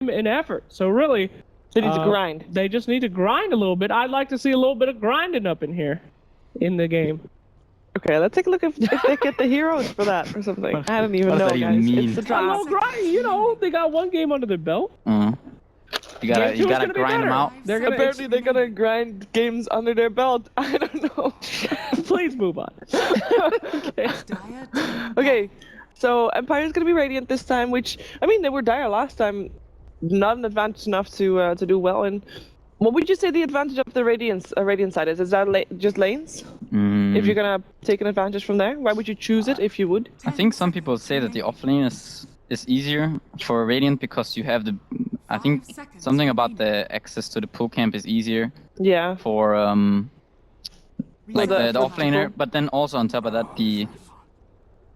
and effort. So really, They need to grind. They just need to grind a little bit. I'd like to see a little bit of grinding up in here, in the game. Okay, let's take a look if they get the heroes for that or something. I don't even what know, does that guys. even mean? It's the A draft. little grind, you know, they got one game under their belt. You gotta gonna be grind them better. out. They're gonna Apparently, they're gonna grind games under their belt. I don't know. Please move on. Okay, so Empire's gonna be Radiant this time, which I mean they were dire last time, not an advantage enough to do well in. What would you say the advantage of the Radiant side is? Is that just lanes? If you're gonna take an advantage from there, why would you choose it if you would? I think some people say that the offlane is easier for Radiant because you have the. I think something about the access to the pool camp is easier Yeah. for like the for offlaner, but then also on top of that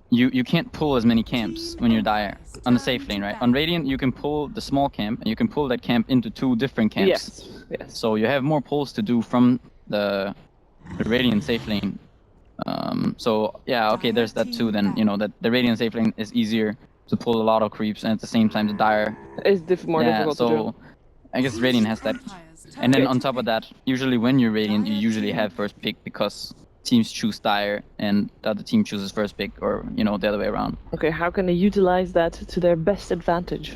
you can't pull as many camps when you're dire on the safe lane, right? On Radiant you can pull the small camp and you can pull that camp into 2 different camps. Yes. So you have more pulls to do from the Radiant safe lane. So yeah, okay, there's that too. Then you know that the Radiant safe lane is easier to pull a lot of creeps, and at the same time the dire. It's more difficult to do. So I guess Radiant has that. And then on top of that, usually when you're Radiant, you usually have first pick because teams choose dire and the other team chooses first pick, or you know the other way around. Okay, how can they utilize that to their best advantage?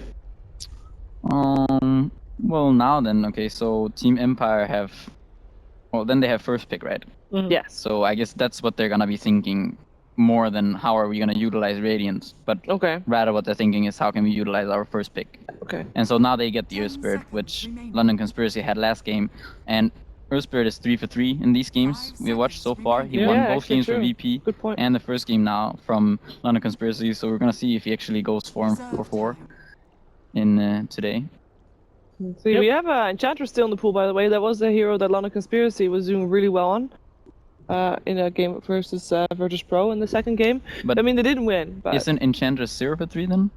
Well now then, okay, so Team Empire have. Well, then they have first pick, right? Yes. So I guess that's what they're gonna be thinking more than how are we gonna utilize Radiant, but Okay. rather what they're thinking is how can we utilize our first pick. Okay. And so now they get the Earth Spirit, which London Conspiracy had last game, and Earth Spirit is 3 for 3 in these games we watched so far. He won both actually games for true. VP Good point. and the first game now from London Conspiracy, so we're gonna see if he actually goes for 4-4 in today. So we have Enchantress still in the pool, by the way. That was the hero that London Conspiracy was doing really well on. In a game versus Virtus Pro in the second game. But I mean, they didn't win. But isn't Enchantress 0 for 3 then?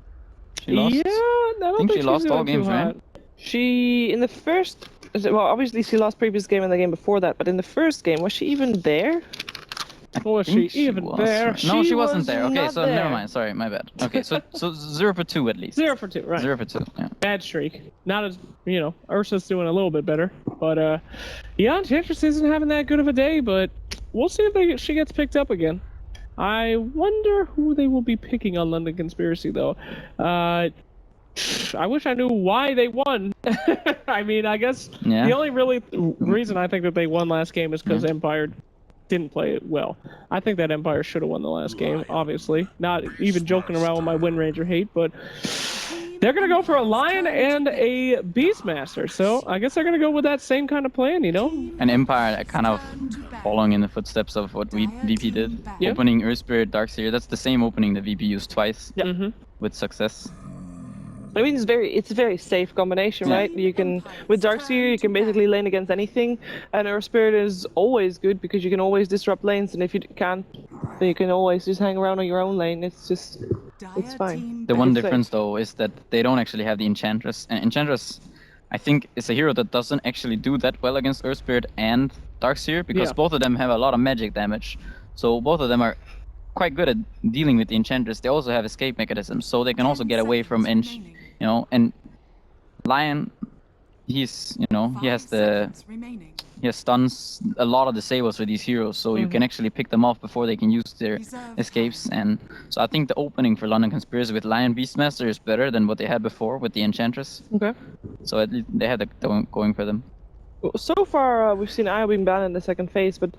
She lost? Yeah, I don't think she she's lost all doing games, too right? hot. she in the first, well, obviously she lost previous game and the game before that. But in the first game, was she even there? Was think she even was, there? right? No, she wasn't was there. Okay, not so there. never mind. Sorry, my bad. Okay, so 0 for 2 at least. 0 for 2, right? 0 for 2. Yeah. Bad streak. Not as, you know, Ursa's doing a little bit better. But, yeah, Enchantress isn't having that good of a day, but we'll see if she gets picked up again. I wonder who they will be picking on London Conspiracy, though. I wish I knew why they won. I mean, I guess the only really reason I think that they won last game is because Empire didn't play it well. I think that Empire should have won the last game, obviously. Not even joking around with my Wind Ranger hate, but they're going to go for a Lion and a Beastmaster. So I guess they're going to go with that same kind of plan, you know? And Empire kind of following in the footsteps of what VP did. Yeah. Opening Earth Spirit Darkseer. That's the same opening that VP used twice with success. I mean, it's a very safe combination, right? You can, with Darkseer, you can basically lane against anything, and Earth Spirit is always good because you can always disrupt lanes, and if you can't, then you can always just hang around on your own lane. It's fine. The one difference though is that they don't actually have the Enchantress, and Enchantress, I think, is a hero that doesn't actually do that well against Earth Spirit and Darkseer because both of them have a lot of magic damage, so both of them are quite good at dealing with the Enchantress. They also have escape mechanisms, so they can also get away from Ench, you know. And Lion, he's, you know, he has stuns a lot of disables for these heroes, so you can actually pick them off before they can use their escapes. And so I think the opening for London Conspiracy with Lion Beastmaster is better than what they had before with the Enchantress. Okay. So at least they had that going for them. So far, we've seen Io being banned in the second phase, but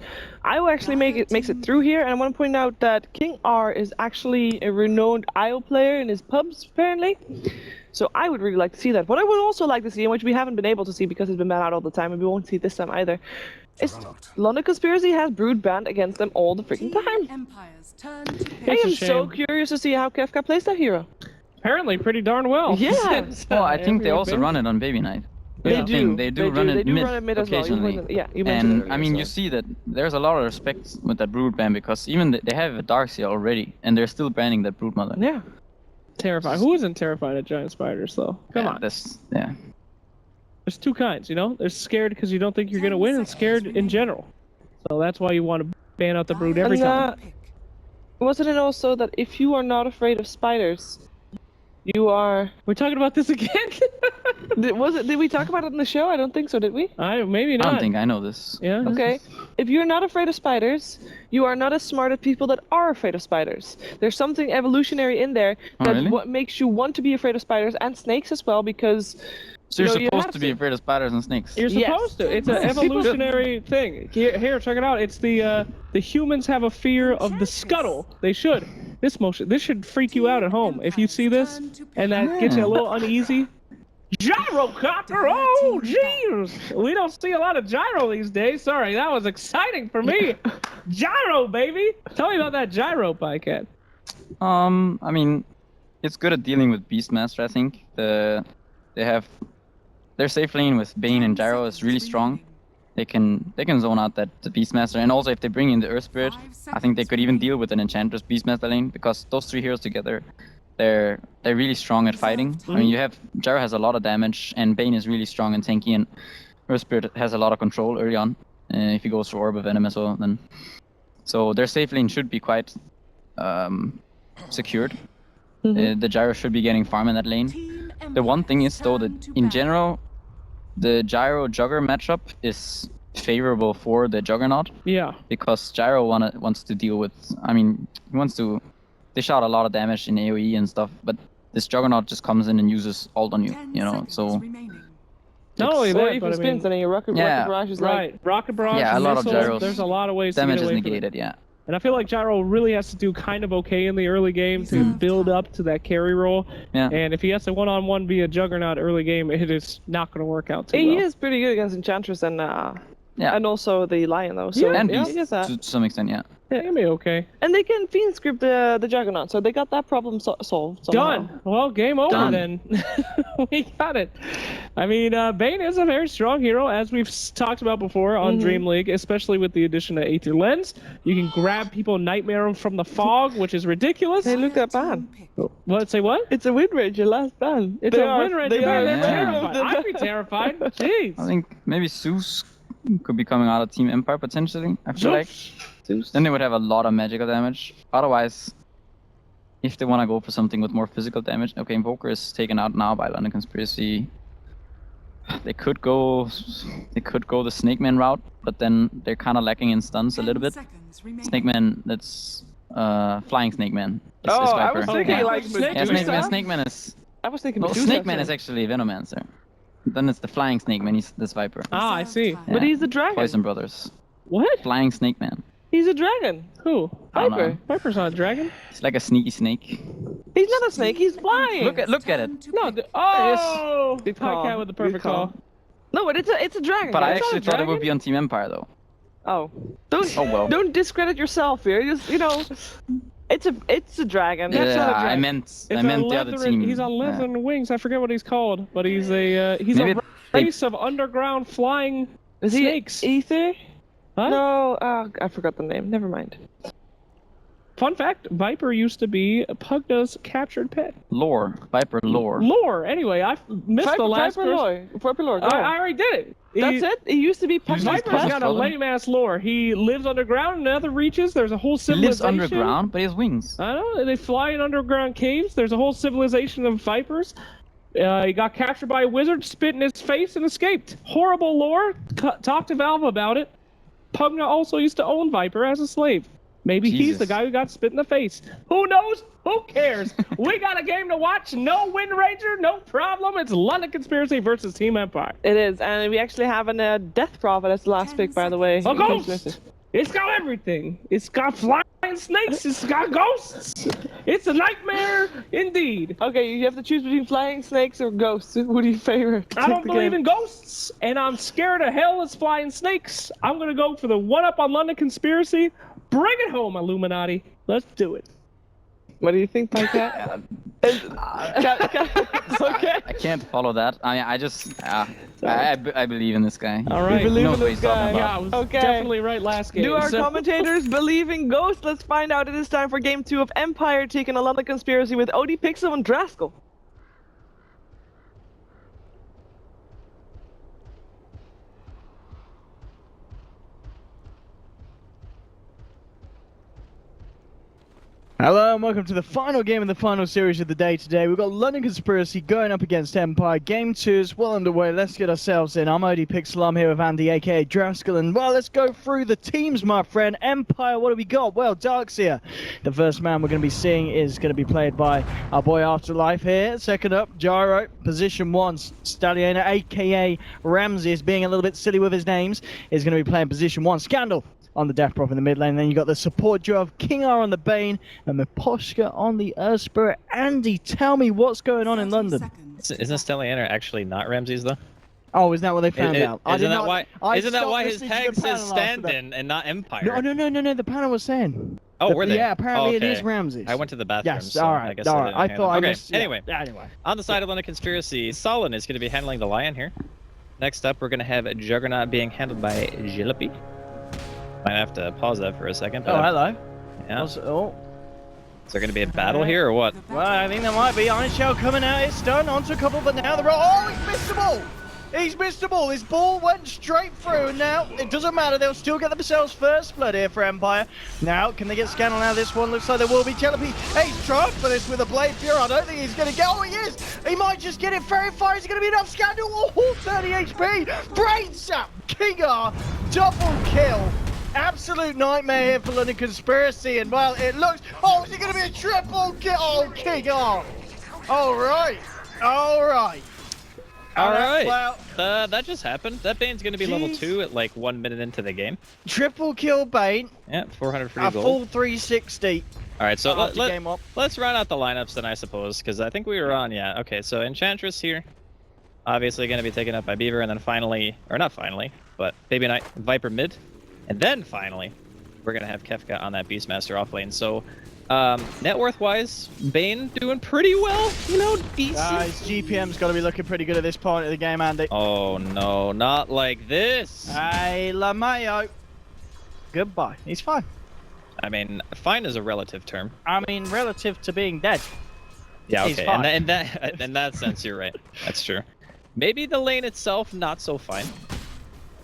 Io actually makes it through here, and I want to point out that King R is actually a renowned Io player in his pubs, apparently. So I would really like to see that. What I would also like to see, and which we haven't been able to see because it's been banned out all the time, and we won't see it this time either, is London Conspiracy has Brood banned against them all the freaking time. I am so curious to see how Kefka plays that hero. Apparently pretty darn well. Yeah. Well, I think they also run it on Baby Knight. They do. They do run it mid as well. occasionally. You mentioned And it I mean, you see that there's a lot of respect with that Brood ban because even they have a Darkseer already, and they're still banning that Brood Mother. Yeah. Terrified. Who isn't terrified of giant spiders, though? Come on. There's 2 kinds, you know? There's scared because you don't think you're going to win, and scared in general. So that's why you want to ban out the Brood every time. Wasn't it also that if you are not afraid of spiders, you are... We're talking about this again? Did we talk about it in the show? I don't think so, did we? Maybe I not. don't think I know this. Yeah. Okay. If you're not afraid of spiders, you are not as smart as people that are afraid of spiders. There's something evolutionary in there that really? what makes you want to be afraid of spiders and snakes as well, because So you're you supposed have to be afraid of spiders and snakes. You're Yes. supposed to. It's an evolutionary thing. Here, check it out. It's the humans have a fear of the scuttle. They should. This should freak you out at home. If you see this and that gets you a little uneasy. Gyrocopter! Oh, jeez! We don't see a lot of gyro these days. Sorry, that was exciting for me. Gyro, baby! Tell me about that gyro, Bycat. I mean, it's good at dealing with Beastmaster. I think their safe lane with Bane and Gyro is really strong. They can zone out the Beastmaster, and also if they bring in the Earth Spirit, I think they could even deal with an Enchantress Beastmaster lane, because those three heroes together, they're really strong at fighting. I mean, Gyro has a lot of damage, and Bane is really strong and tanky, and Earth Spirit has a lot of control early on. If he goes for Orb of Venom as well, then so their safe lane should be quite secured. The Gyro should be getting farm in that lane. The one thing is though that in general, the Gyro Jugger matchup is favorable for the Juggernaut. Yeah. Because Gyro wants to deal with. I mean, he wants to dish out a lot of damage in AoE and stuff, but this Juggernaut just comes in and uses ult on you. You know, so. Not only or that, even but I spins mean, and then your rocket barrage is right. Rocket barrage. Yeah, a lot of missiles, gyros. There's a lot of ways to Damage get is away from it. negated, yeah. And I feel like Gyro really has to do kind of okay in the early game to build up to that carry role. Yeah. And if he has to one-on-one be a Juggernaut early game, it is not going to work out too He well. is pretty good against Enchantress and also the Lion though. So And yeah, Beast he does that. to some extent, yeah. Yeah, it'll be okay. And they can Fiend script the Juggernaut, so they got that problem solved somehow. Done. Well, game over Done. then. We got it. I mean, Bane is a very strong hero, as we've talked about before on DreamLeague, especially with the addition of Aether Lens. You can grab people Nightmare 'em from the fog, which is ridiculous. Hey, look at ban. What? Say what? It's a Wind Ranger last ban. It's a Wind Ranger ban. They're Yeah. terrified. I'd be terrified. Jeez. I think maybe Zeus could be coming out of Team Empire potentially. I feel like. Then they would have a lot of magical damage. Otherwise, if they want to go for something with more physical damage, okay, Invoker is taken out now by London Conspiracy. They could go the Snake Man route, but then they're kind of lacking in stuns a little bit. Snake Man, that's Flying Snake Man. Is I Viper. was thinking like Yeah, Snake Man is. I was thinking No, Medusa, Snake Man is actually. actually Venomancer. Then it's the Flying Snake Man. He's this Viper. Ah, I see. But Yeah. he's a dragon. Poison Brothers. What? Flying Snake Man. He's a dragon. Who? I don't Viper. know. Viper's not a dragon. It's like a sneaky snake. He's not a snake. He's flying. Look at it. No. Oh! Good call. Podcast with the Good perfect call. No, but it's a dragon. But I guys. actually thought it would be on Team Empire though. Oh, don't Oh, well. don't discredit yourself here. Just it's a dragon. That's Yeah, not a I dragon. meant the other team. He's on leathern wings. I forget what he's called, but he's a Maybe race of underground flying Is he snakes. Ether? Huh? No, I forgot the name. Never mind. Fun fact: Viper used to be Pugna's captured pet. Lore, Viper lore. Lore. Anyway, I missed the last Viper person. lore. Viper lore. Go. I already did it. That's it. He used to be Pugna's Viper's Viper's pet. got a lame ass lore. He lives underground in other reaches. There's a whole He civilization. lives underground, but he has wings. I know. They fly in underground caves. There's a whole civilization of vipers. He got captured by a wizard, spit in his face, and escaped. Horrible lore. Talk to Valve about it. Pugna also used to own Viper as a slave. Maybe he's the Jesus. guy who got spit in the face. Who knows? Who cares? We got a game to watch. No Wind Ranger, no problem. It's London Conspiracy versus Team Empire. It is, and we actually have a Death Prophet as the last pick, by the way. A ghost! It's got everything. It's got flying snakes. It's got ghosts. It's a nightmare indeed. Okay, you have to choose between flying snakes or ghosts. What do you favor? I don't believe in ghosts, and I'm scared of hell as flying snakes. I'm gonna go for the one-up on London Conspiracy. Bring it home, Illuminati. Let's do it. What do you think, Bycat? Okay. I can't follow that. I just I believe in this guy. All right. You believe He knows in what this he's talking guy. Yeah, I about. was Okay. definitely right last game. Do our so- commentators believe in ghosts? Let's find out. It is time for game 2 of Empire taking a London Conspiracy with Odie Pixel and Draskell. Hello and welcome to the final game of the final series of the day today. We've got London Conspiracy going up against Empire. Game 2 is well underway. Let's get ourselves in. I'm OD Pixel. I'm here with Andy, aka Draskell. And well, let's go through the teams, my friend. Empire, what have we got? Well, Darkseer. The first man we're going to be seeing is going to be played by our boy Afterlife here. Second up, Gyro. Position 1, Stalliona, aka Ramsey, is being a little bit silly with his names, is going to be playing position 1. Scandal on the Death Prop in the mid lane. Then you got the support duo of King R on the Bane and Miposhka on the Earth Spirit. Andy, tell me what's going on in London. Isn't Stellianer actually not Ramses though? Oh, is that what they found out? Isn't that why his tag says stand-in and not Empire? No. The panel was saying. Oh, were they? Yeah, apparently okay. it is Ramses. I went to the bathroom. Yes, so alright. I guess I thought I okay. missed. Anyway, Anyway. On the side of London Conspiracy, Solon is going to be handling the Lion here. Next up, we're going to have Juggernaut being handled by Jillapi. Might have to pause that for a second. Oh, hello. Yeah. Is Is there going to be a battle here or what? well, I think there might be. Iron Shell coming out. It's done. Onto a couple, but now they're all. Oh, he's missed the ball. He's missed the ball. His ball went straight through, and now it doesn't matter. They'll still get themselves first blood here for Empire. Now, can they get Scandal now? This one looks like there will be. Jellapi. Hey, he's trying for this with a Blade Fury. I don't think he's going to get. Oh, he is. He might just get it very far. Is it going to be enough? Scandal. Oh, 30 HP. Brain Sap. King R. Double kill. Absolute nightmare here for London Conspiracy, and well, it looks. Oh, is it going to be a triple kill? Oh, King R. All right. Well, that just happened. That Bane's going to be level 2 at like 1 minute into the game. triple kill Bane. Yeah, 400 free A gold. full 360. All right, so Game up. let's run out the lineups then, I suppose, because I think we were on. Yeah, okay. So Enchantress here, obviously going to be taken up by Beaver, and then finally, or not finally, but Baby Knight, Viper mid, and then finally, we're going to have Kefka on that Beastmaster off lane. So. Net worth wise, Bane doing pretty well, you know, decent. His GPM's got to be looking pretty good at this point of the game, Andy. Oh no, not like this. Hey, LaMayo. Goodbye. He's fine. I mean, fine is a relative term. I mean, relative to being dead. Yeah, He's okay. fine. In that sense, you're right. That's true. Maybe the lane itself not so fine.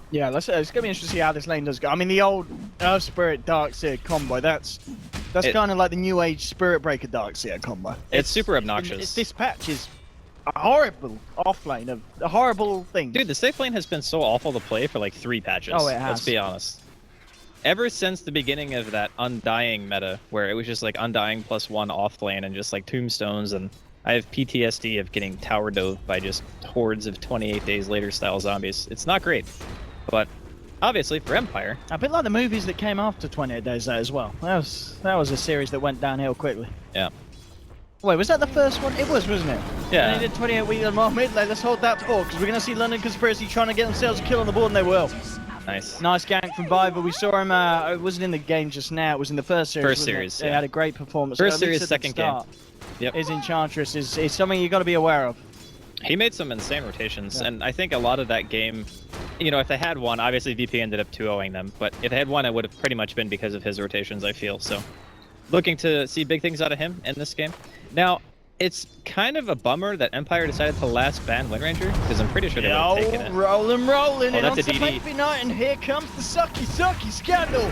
Yeah, it's going to be interesting to see how this lane does go. I mean, the old Earth Spirit Darkseer combo, that's kind of like the new age Spirit Breaker Darkseer combo. It's super obnoxious. This patch is a horrible offlane of a horrible thing. Dude, the safe lane has been so awful to play for like 3 patches. Oh, it has. Let's be honest. Ever since the beginning of that Undying meta, where it was just like Undying +1 off lane and just like tombstones, and I have PTSD of getting tower dove by just hordes of 28 days later style zombies. It's not great. But obviously for Empire, a bit like the movies that came after 28 Days Later as well. That was a series that went downhill quickly. yeah. Wait, was that the first one? It was, wasn't it? Yeah. And they did 28 weeks and more mid lane. Let's hold that fort, because we're going to see London Conspiracy trying to get themselves a kill on the board, and they will. Nice. Nice gank from Viper. We saw him, it wasn't in the game just now, it was in the first series. First series, They yeah. had a great performance. First At least series, at the second game. start. Yep. His Enchantress is something you got to be aware of. He made some insane rotations, and I think a lot of that game, you know, if they had won, obviously VP ended up 2-0ing them, but if they had won, it would have pretty much been because of his rotations, I feel. So, looking to see big things out of him in this game. Now, it's kind of a bummer that Empire decided to last ban Windranger, because I'm pretty sure they would have taken it. Rolling, Oh, and that's onto a DD. Baby Knight, and here comes the sucky Scandal.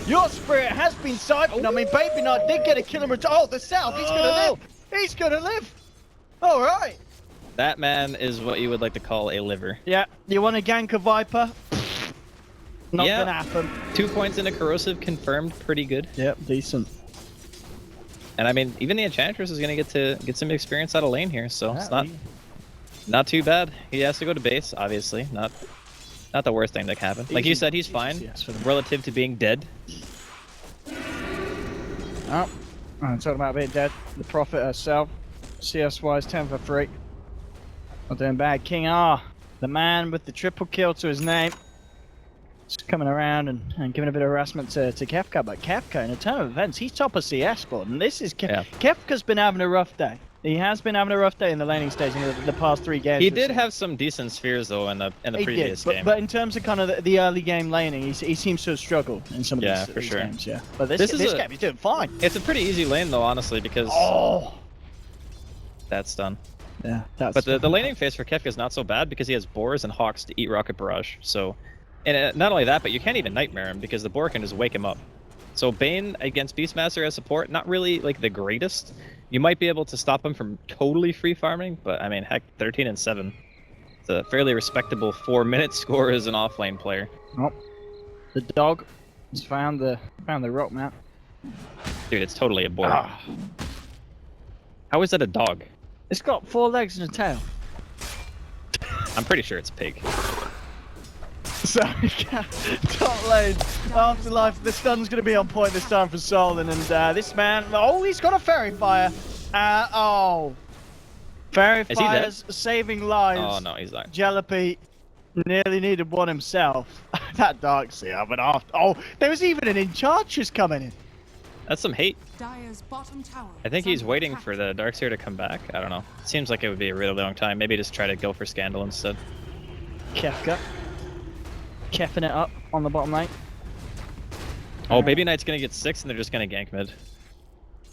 Your spirit has been siphoned. I mean, Baby Knight did get a kill in return. Oh, the South, he's gonna live. He's gonna live. All right. That man is what you would like to call a liver. Yeah, you want to gank a Viper? Not Yeah. gonna happen. 2 points in a corrosive confirmed, pretty good. Yep, decent. And I mean, even the Enchantress is gonna get some experience out of lane here, so it's Yeah, not too bad. He has to go to base, obviously. Not the worst thing that can happen. Like you said, he's fine yes, for them. relative to being dead. Oh, I'm talking about being dead. The Prophet herself, CS-wise, 10 for 3. Not doing bad. King R, the man with the triple kill to his name. Just coming around and giving a bit of harassment to Kefka, but Kefka in a turn of events, he's top of CS board, and this is Kefka's been having a rough day. He has been having a rough day in the laning stage in the past 3 games. He did have some decent spheres though in the previous game. But in terms of kind of the early game laning, he seems to have struggled in some of these sure. games. Yeah, but this game he's doing fine. It's a pretty easy lane though, honestly, because that's done. Yeah, that's. But the laning phase for Kefka is not so bad because he has boars and hawks to eat rocket barrage. So, and not only that, but you can't even nightmare him because the boar can just wake him up. So Bane against Beastmaster as support, not really like the greatest. You might be able to stop him from totally free farming, but I mean, heck, 13 and 7. It's a fairly respectable 4-minute score as an offlane player. Oh, the dog has found the rock map. Dude, it's totally a boar. How is that a dog? It's got 4 legs and a tail. I'm pretty sure it's pig. So, top lane, Afterlife, the stun's going to be on point this time for Solon, and this man, oh, he's got a Fairy Fire. Fairy Is he dead? Fire's saving lives. Oh no, he's not. Jalopy nearly needed one himself. That Darkseer, but there was even an Enchantress coming in. That's some hate. Dire's bottom tower I think is he's under waiting attack. for the Darkseer to come back. I don't know. Seems like it would be a really long time. Maybe just try to go for Scandal instead. Kefka. Keffing it up on the bottom lane. Oh, Baby Knight's gonna get 6 and they're just gonna gank mid.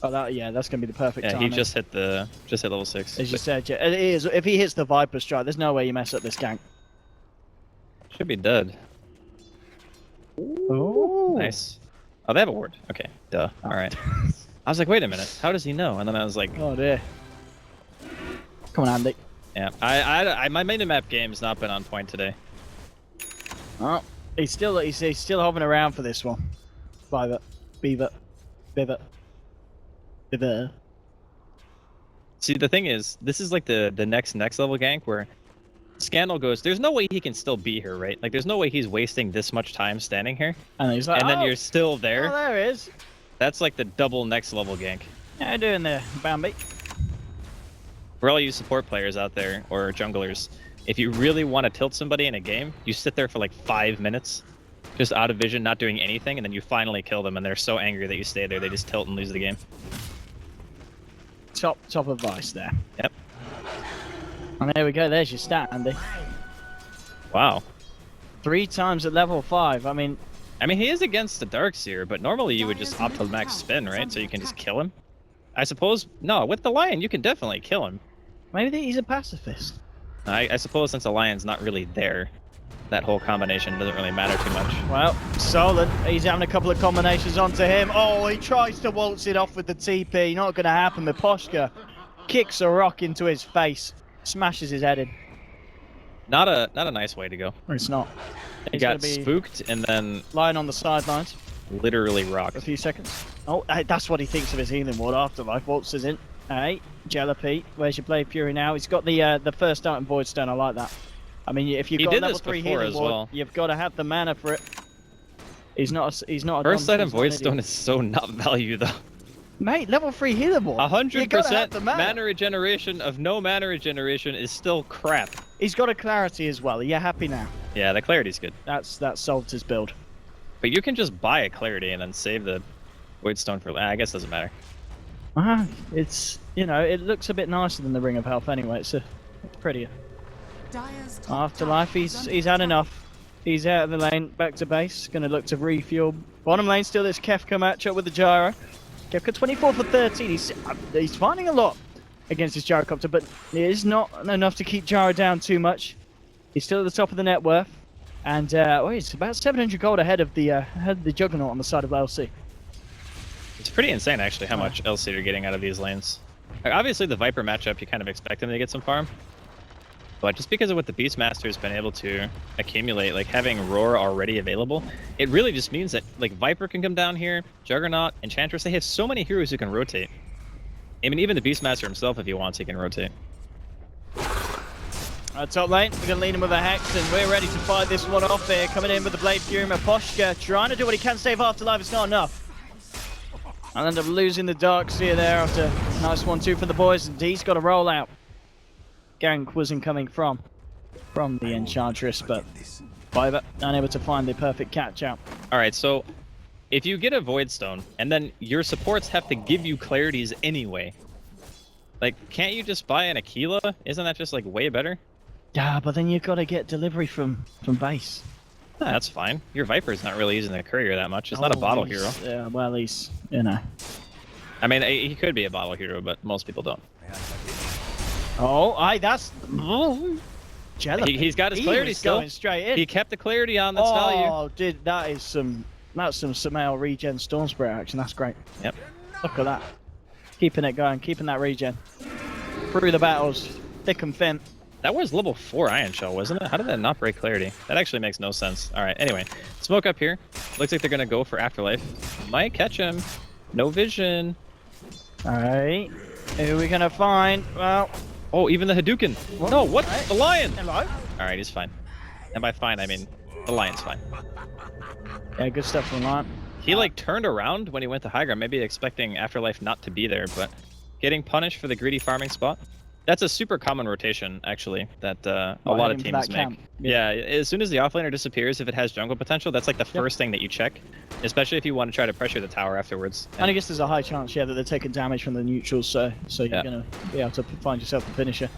Oh, that's going to be the perfect Yeah, time. he just hit level 6. As you said, yeah, it is. If he hits the Viper Strike, there's no way you mess up this gank. Should be dead. Oh, Nice. Oh, they have a ward. Okay, duh. All right. I was like, wait a minute. How does he know? And then I was like, Oh dear. Come on, Andy. yeah. My minimap game's not been on point today. Oh, he's still hovering around for this one. Beaver. See, the thing is, this is like the next level gank where Scandal goes, there's no way he can still be here, right? Like, there's no way he's wasting this much time standing here. And he's like, And then you're still there. Oh, there he is. That's like the double next level gank. How you doing there, Bambi? For all you support players out there, or junglers, if you really want to tilt somebody in a game, you sit there for like 5 minutes, just out of vision, not doing anything, and then you finally kill them, and they're so angry that you stay there, they just tilt and lose the game. Top advice there. Yep. And there we go. There's your stat, Andy. Wow. 3 times at level 5. I mean, he is against the Darkseer, but normally you would just opt to max spin, right? So you can just kill him. I suppose, no, with the Lion, you can definitely kill him. maybe he's a pacifist. I suppose since the Lion's not really there, that whole combination doesn't really matter too much. Well, Solon, he's having a couple of combinations onto him. Oh, he tries to waltz it off with the TP. Not going to happen. Miposhka kicks a rock into his face, smashes his head in. Not a nice way to go. It's not. He He's got gonna be spooked and then lying on the sidelines literally for a rocked. few seconds. Oh, that's what he thinks of his healing ward. Afterlife waltzes in. Hey, Jalopy, where's your Blade Fury now? He's got the first start in Void Stone. I like that. I mean, if you've He got did level this 3 before healing as ward, well. you've got to have the mana for it. He's not a First dumb- item he's not an Void idiot. Stone is so not value though. Mate, level 3 healing ward. 100% mana regeneration of no mana regeneration is still crap. He's got a clarity as well. Are you happy now? Yeah, the clarity's good. That solved his build. But you can just buy a clarity and then save the Void Stone for. I guess it doesn't matter. It's, it looks a bit nicer than the Ring of Health anyway. It's prettier. Dire's top Afterlife, tower is he's under had attack. enough. He's out of the lane, back to base. Gonna look to refuel. Bottom lane still this Kefka matchup with the Gyro. Kefka 24 for 13. He's finding a lot against his Gyrocopter, but it is not enough to keep Gyro down too much. He's still at the top of the net worth. And he's about 700 gold ahead of the Juggernaut on the side of LC. It's pretty insane actually how much LC you're getting out of these lanes. Like, obviously the Viper matchup, you kind of expect him to get some farm. But just because of what the Beastmaster's been able to accumulate, like having Roar already available, it really just means that like Viper can come down here, Juggernaut, Enchantress, they have so many heroes who can rotate. I mean, even the Beastmaster himself, if he wants, he can rotate. Top lane, we're going to lead him with a Hex, and we're ready to fight this one off here. Coming in with the Blade Fury, Miposhka trying to do what he can, save Afterlife, it's not enough. I'll end up losing the Darkseer there after a nice 1-2 for the boys, and he's got to roll out. Gank wasn't coming from the Enchantress, but Viper unable to find the perfect catch out. Alright, so if you get a Void Stone, and then your supports have to give you clarities anyway, like, can't you just buy an Aquila? Isn't that just like way better? Yeah, but then you've got to get delivery from base. Nah, that's fine. Your Viper's not really using the courier that much. It's not a bottle hero. Yeah, well, he's, I mean, he could be a bottle hero, but most people don't. Oh, that's... Jello. He's got his clarity still. Going straight in. He kept the clarity on, that's value. Oh, dude, that is some That's some Sumail regen Storm Spirit action. That's great. Yep. Look at that. Keeping it going, keeping that regen. Through the battles, thick and thin. That was level 4 Iron Shell, wasn't it? How did that not break clarity? That actually makes no sense. All right, anyway. Smoke up here. Looks like they're going to go for Afterlife. Might catch him. No vision. All right. Who are we going to find? Well... Oh, even the Hadouken. What? No, what? Right. The lion. Hello? All right, he's fine. And by fine, I mean the lion's fine. Yeah, good stuff from Lion. He like turned around when he went to high ground, maybe expecting Afterlife not to be there, but getting punished for the greedy farming spot. That's a super common rotation, actually, that a lot of teams make. Yeah, as soon as the offlaner disappears, if it has jungle potential, that's like the first thing that you check, especially if you want to try to pressure the tower afterwards. And I guess there's a high chance, yeah, that they're taking damage from the neutrals, so you're going to be able to find yourself a finisher.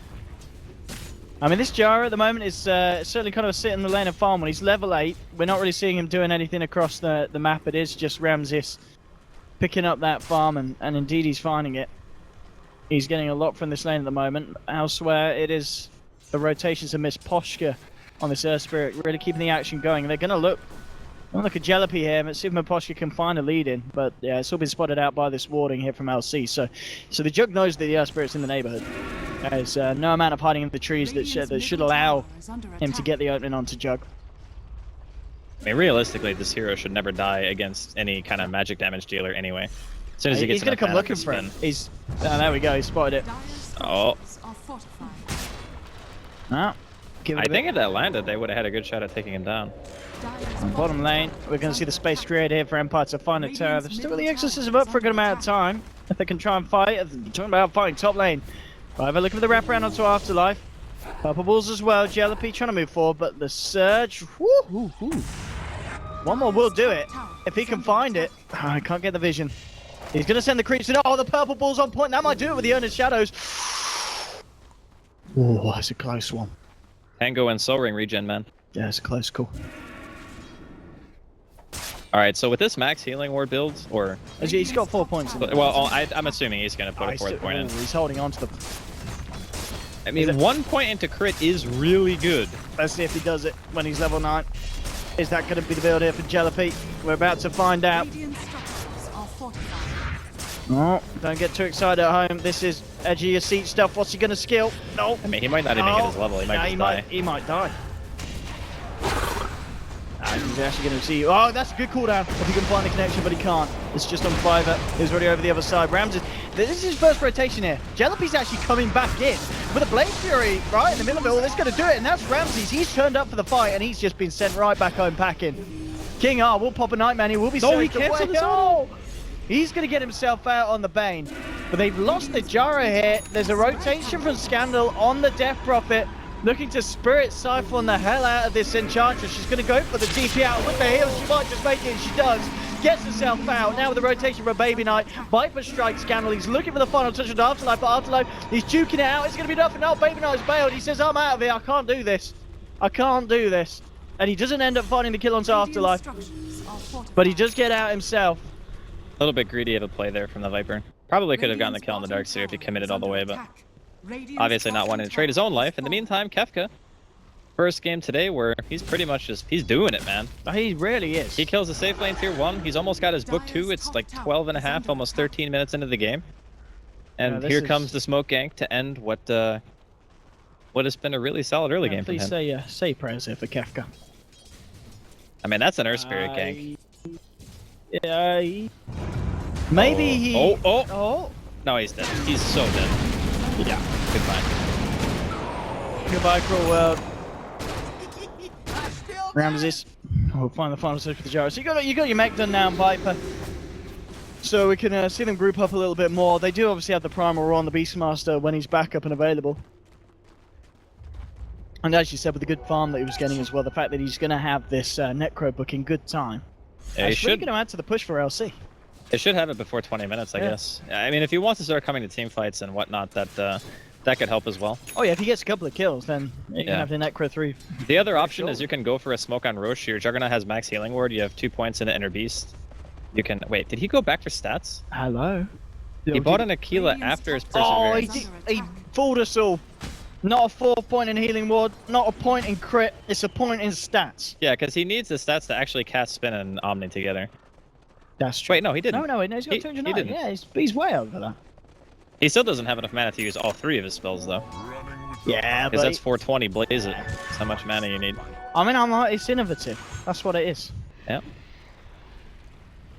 I mean, this Jara at the moment is certainly kind of a sit in the lane of farm. When he's level 8, we're not really seeing him doing anything across the map. It is just Ramses picking up that farm, and indeed he's finding it. He's getting a lot from this lane at the moment. Elsewhere, it is the rotations of Miss Poshka on this Earth Spirit, really keeping the action going. They're going to look at Jalopy here, but see if Poshka can find a lead in. But yeah, it's all been spotted out by this warding here from LC. So the Jug knows that the Earth Spirit's in the neighborhood. There's no amount of hiding in the trees that should allow him to get the opening onto Jug. I mean, realistically, this hero should never die against any kind of magic damage dealer anyway. As soon as he gets he's going to come looking for him. He's there we go. He spotted it. Oh. No. I think if that landed, they would have had a good shot at taking him down. On bottom lane, we're going to see the space created here for Empire to find a tower. They've still got the exorcism up for a good amount of time. If they can try and fight, talking about fighting top lane. Right, we're looking for the wraparound onto Afterlife. Purple Balls as well. Jalopy trying to move forward, but the surge. Woo. One more will do it. If he can find it. Oh, I can't get the vision. He's going to send the creeps in. Oh, the purple ball's on point. That might do it with the Earnest Shadows. Oh, that's a close one. Tango and Soul Ring regen, man. Yeah, it's a close call. Alright, so with this max healing ward build, or... He's got 4 points in well, I'm assuming he's going to put a 4th point in. He's holding on to them. I mean, 1 point into crit is really good. Let's see if he does it when he's level 9. Is that going to be the build here for Jalopy? We're about to find out. Oh, don't get too excited at home. This is edgy your seat stuff. What's he going to skill? No. I mean, he might not even get his level. He might just die. He might die. He's actually going to see you. Oh, that's a good cooldown if he can find the connection, but he can't. It's just on Fiverr. He's already over the other side. Ramses, this is his first rotation here. Jalopy's actually coming back in with a Blade Fury right in the middle of it all. That's going to do it, and that's Ramses. He's turned up for the fight, and he's just been sent right back home packing. King R will pop a Nightman. He will be he cancelled his auto. He's going to get himself out on the Bane. But they've lost the Jara here. There's a rotation from Scandal on the Death Prophet. Looking to Spirit Siphon the hell out of this Enchantress. She's going to go for the TP out with the heal. She might just make it, and she does. Gets herself out. Now with the rotation for Baby Knight. Viper strikes Scandal. He's looking for the final touch of Afterlife, but Afterlife, he's juking it out. It's going to be nothing. No, Baby Knight's bailed. He says, I'm out of here. I can't do this. I can't do this. And he doesn't end up finding the kill onto Afterlife. But he does get out himself. A little bit greedy of a play there from the Viper. Probably could have gotten the kill on the Darkseer if he committed all the way, but obviously not wanting to trade his own life. In the meantime, Kefka, first game today where he's pretty much just, he's doing it, man. He really is. He kills the safe lane tier 1. He's almost got his book 2. It's like 12 and a half, almost 13 minutes into the game. And here comes the smoke gank to end what has been a really solid early game for him. Please say prayers here for Kefka. I mean, that's an Earth Spirit gank. Yeah. Maybe he... Oh! No, he's dead. He's so dead. Yeah. Goodbye. Goodbye, cruel world. Ramses. We'll find the final search for the Jara. So you got your mech done now, Viper. So we can see them group up a little bit more. They do obviously have the Primal Raw on the Beastmaster when he's back up and available. And as you said, with the good farm that he was getting as well, the fact that he's going to have this Necro book in good time. Yeah, it's really going to add to the push for LC. It should have it before 20 minutes, I guess. I mean, if he wants to start coming to team fights and whatnot, that could help as well. Oh yeah, if he gets a couple of kills, then you can have the Necro 3. The other option is you can go for a smoke on Roche. Your Juggernaut has max healing ward. You have 2 points in the Inner Beast. You can... Wait, did he go back for stats? Hello? He bought an Aquila after his Perseverance. Oh, he fooled us all. Not a 4-point in healing ward, not a point in crit, it's a point in stats. Yeah, because he needs the stats to actually cast Spin and Omni together. That's true. Wait, no, he didn't. No, he's got He 209. didn't. Yeah, he's way over that. He still doesn't have enough mana to use all 3 of his spells, though. Yeah, Because but that's 420 Blaze It. That's how much mana you need. I mean, it's innovative. That's what it is. Yep.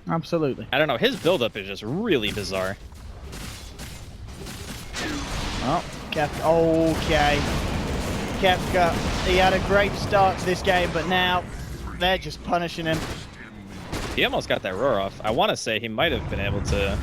Absolutely. I don't know, his build-up is just really bizarre. Oh, Kefka. Okay. Kefka, he had a great start to this game, but now they're just punishing him. He almost got that roar off. I want to say he might have been able to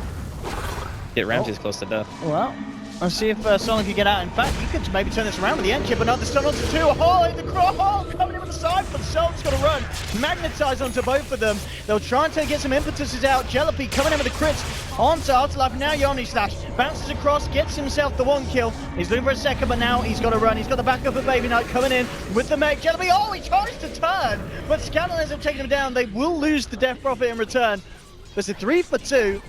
get Ramses close to death. Well, let's see if Sonic can get out. In fact, you could maybe turn this around with the end chip, but not the stun onto 2. Oh, the cross coming in with the side, but Sonic's got to run. Magnetize onto both of them. They'll try and get some impetuses out. Jellaby coming in with the crits onto Afterlife. Now Yoni Slash bounces across, gets himself the 1 kill. He's looking for a second, but now he's got to run. He's got the backup of Baby Knight coming in with the mech. Jellaby, oh, he tries to turn, but Scanlan ends up taking him down. They will lose the Death Prophet in return. There's a 3 for 2.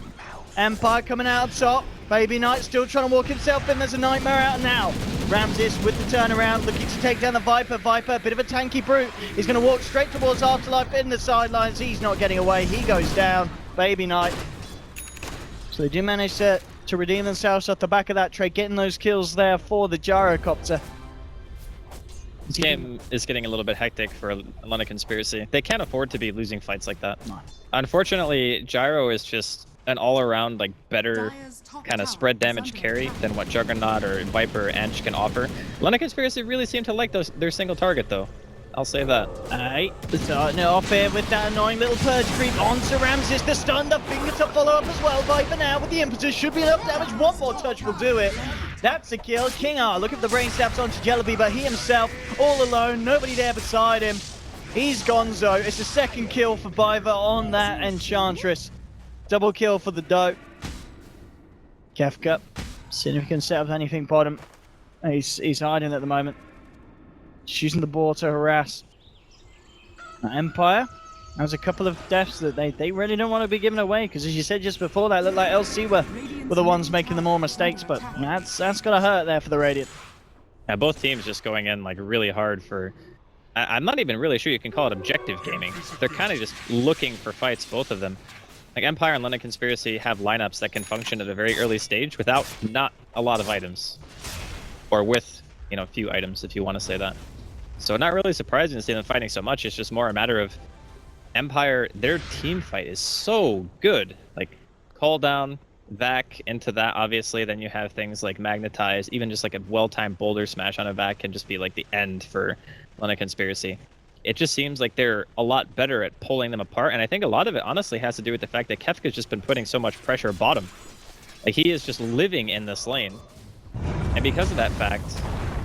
Empire coming out top. Baby Knight still trying to walk himself in. There's a Nightmare out now. Ramses with the turnaround, looking to take down the Viper. Viper, a bit of a tanky brute. He's going to walk straight towards Afterlife in the sidelines. He's not getting away. He goes down. Baby Knight. So they do manage to redeem themselves off the back of that trade, getting those kills there for the Gyrocopter. This game is getting a little bit hectic for London Conspiracy. They can't afford to be losing fights like that. No. Unfortunately, Gyro is just an all-around like better kind of spread damage carry than what Juggernaut or Viper or Anch can offer. London Conspiracy really seem to like their single target though. I'll say that. Alright, starting it off here with that annoying little purge creep onto Ramses. The stun, the fingertip follow-up as well. Viper now with the impetus, should be enough damage. One more touch will do it. That's a kill. King R, look at the brain stabs onto Jellaby, but he himself, all alone, nobody there beside him. He's gonzo. It's the 2nd kill for Viper on that Enchantress. Double kill for the dope. Kefka, seeing if he can set up anything bottom. He's hiding at the moment. Just using the ball to harass. Empire. There's a couple of deaths that they really don't want to be given away, because as you said just before, that looked like LC were the ones making the more mistakes, but that's gotta hurt there for the Radiant. Yeah, both teams just going in like really hard for... I'm not even really sure you can call it objective gaming. They're kind of just looking for fights, both of them. Like Empire and London Conspiracy have lineups that can function at a very early stage without not a lot of items. Or with, you know, few items, if you want to say that. So not really surprising to see them fighting so much. It's just more a matter of Empire, their team fight is so good. Like, call down, Vac into that, obviously. Then you have things like Magnetize. Even just like a well-timed boulder smash on a Vac can just be like the end for London Conspiracy. It just seems like they're a lot better at pulling them apart. And I think a lot of it honestly has to do with the fact that Kefka's just been putting so much pressure bottom. Like, he is just living in this lane. And because of that fact,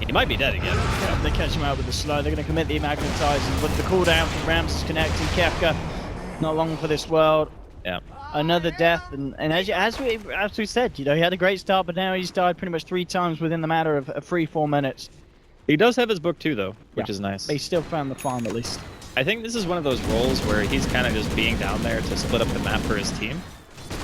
he might be dead again. Yeah, they catch him out with the slow. They're going to commit the Magnetizing with the cooldown from Ramses connecting. Kefka, not long for this world. Yeah. Another death, and as we said, you know, he had a great start, but now he's died pretty much 3 times within the matter of 3-4 minutes. He does have his book too, though, which is nice. But he still found the farm at least. I think this is one of those roles where he's kind of just being down there to split up the map for his team,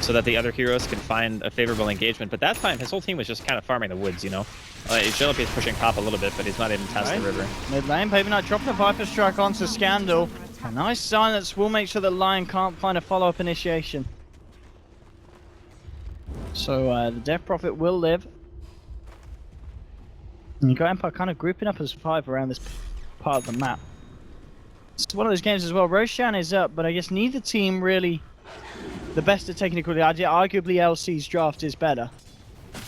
so that the other heroes can find a favorable engagement. But that time, his whole team was just kind of farming the woods, you know? Jellaby is pushing top a little bit, but he's not even past the river. Mid lane, Baby Knight dropping a Viper Strike onto Scandal. A nice silence will make sure that Lion can't find a follow-up initiation. So the Death Prophet will live. And you got Empire kind of grouping up as 5 around this part of the map. It's one of those games as well. Roshan is up, but I guess neither team really the best at taking equality. Arguably LC's draft is better.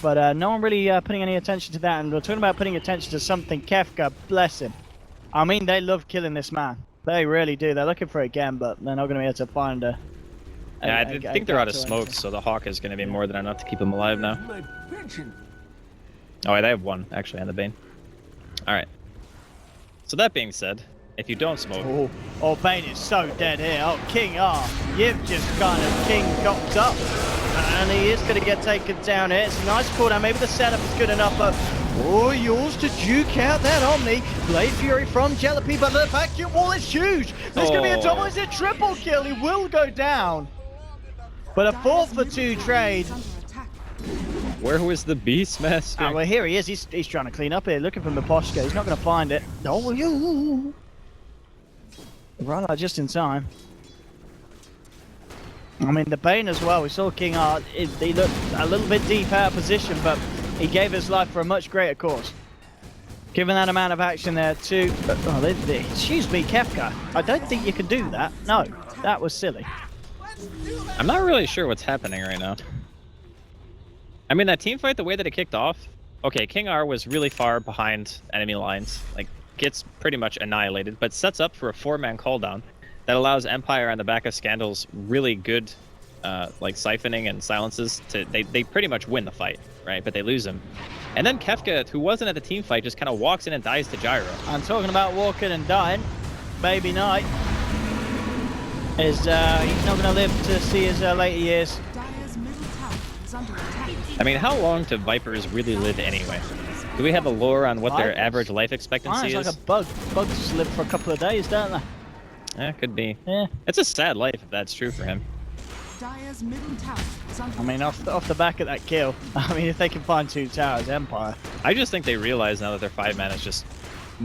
But no one really putting any attention to that. And we're talking about putting attention to something. Kefka, bless him. I mean, they love killing this man. They really do. They're looking for it again, but they're not going to be able to find a... Yeah, I think they're out of smoke, so the Hawk is going to be more than enough to keep him alive now. Oh, they have 1, actually, on the Bane. Alright. So that being said, if you don't smoke... Oh, Bane is so dead here. Oh, King R, you've just kind of King cocked up. And he is going to get taken down here. It's a nice cooldown. Maybe the setup is good enough, but... Oh, yours to duke out that Omni. Blade Fury from Jellaby, but the vacuum wall is huge. There's going to be a double, is it triple kill? He will go down. But a 4 for 2 trade. Where was the Beastmaster? Ah, well, here he is. He's trying to clean up here, looking for Miposhka. He's not going to find it. Oh, you! Right, just in time. I mean, the Bane as well. We saw King Art. He looked a little bit deep out of position, but he gave his life for a much greater cause. Given that amount of action there, too. Oh, excuse me, Kefka. I don't think you can do that. No, that was silly. I'm not really sure what's happening right now. I mean, that team fight, the way that it kicked off, okay, King R was really far behind enemy lines, like gets pretty much annihilated, but sets up for a 4-man cooldown that allows Empire on the back of Scandal's really good like siphoning and silences to they pretty much win the fight, right? But they lose him. And then Kefka, who wasn't at the team fight, just kind of walks in and dies to Gyro. I'm talking about walking and dying. Baby Knight is he's not going to live to see his later years. Dire's middle tower is under attack. I mean, how long do Vipers really live anyway? Do we have a lore on what their Vipers? average life expectancy It's is? like a bug. Bugs live for a couple of days, don't they? Yeah, could be. Yeah. It's a sad life if that's true for him. Dire's middle tower is under I mean, attack. off the back of that kill, I mean, if they can find 2 towers, Empire. I just think they realize now that their 5-man is just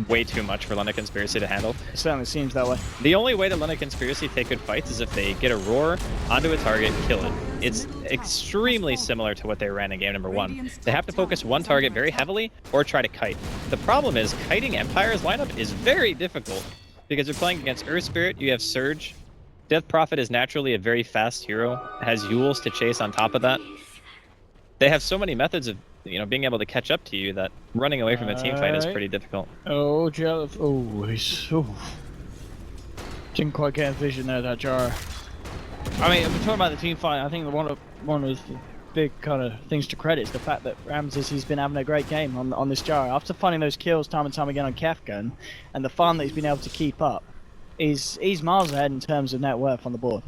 way too much for London Conspiracy to handle. It certainly seems that way. The only way that London Conspiracy take good fights is if they get a roar onto a target and kill it. It's extremely similar to what they ran in game number 1. They have to focus one target very heavily or try to kite. The problem is kiting Empire's lineup is very difficult because you're playing against Earth Spirit, you have Surge. Death Prophet is naturally a very fast hero, has Yules to chase on top of that. They have so many methods of being able to catch up to you that running away from a team fight is pretty difficult. Oh, Jeff. Oh, he's. Oh. Didn't quite get a vision there, that jar. I mean, we're talking about the team fight. I think one of the big kind of things to credit is the fact that Ramses, he's been having a great game on this jar. After finding those kills time and time again on Kefka and the farm that he's been able to keep up, he's miles ahead in terms of net worth on the board.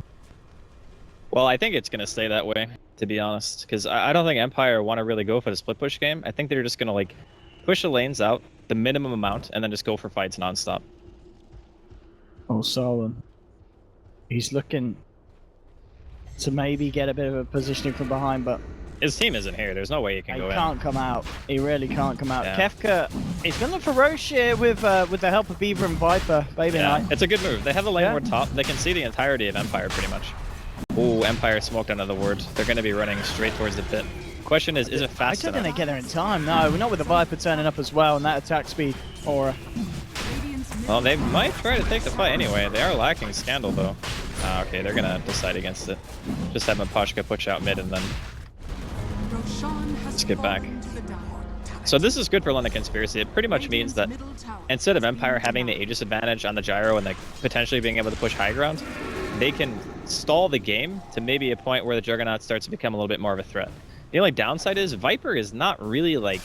Well, I think it's going to stay that way, to be honest, because I don't think Empire want to really go for the split push game. I think they're just going to like push the lanes out the minimum amount and then just go for fights nonstop. Oh, Solon. He's looking to maybe get a bit of a positioning from behind, but His team isn't here. There's no way he can go he in. can't come out. He really can't come out. Yeah. Kefka, he's going to look for Roche here with the help of Beaver and Viper. Baby Yeah, Knight. it's a good move. They have the lane Yeah. ward top. They can see the entirety of Empire pretty much. Ooh, Empire smoked under the ward. They're going to be running straight towards the pit. Question is it I fast don't think enough? they get there in time. No, we're not with the Viper turning up as well, and that attack speed aura. Radiant's middle Well, they might try to take the fight anyway. They are lacking Scandal though. Okay, they're going to decide against it. Just have Miposhka push out mid and then... Roshan has Let's get back. fallen to the Dire. So this is good for London Conspiracy. It pretty much means that Middle tower instead of is Empire being having the demolished. Aegis advantage on the gyro and like potentially being able to push high ground, they can stall the game to maybe a point where the Juggernaut starts to become a little bit more of a threat. The only downside is Viper is not really like...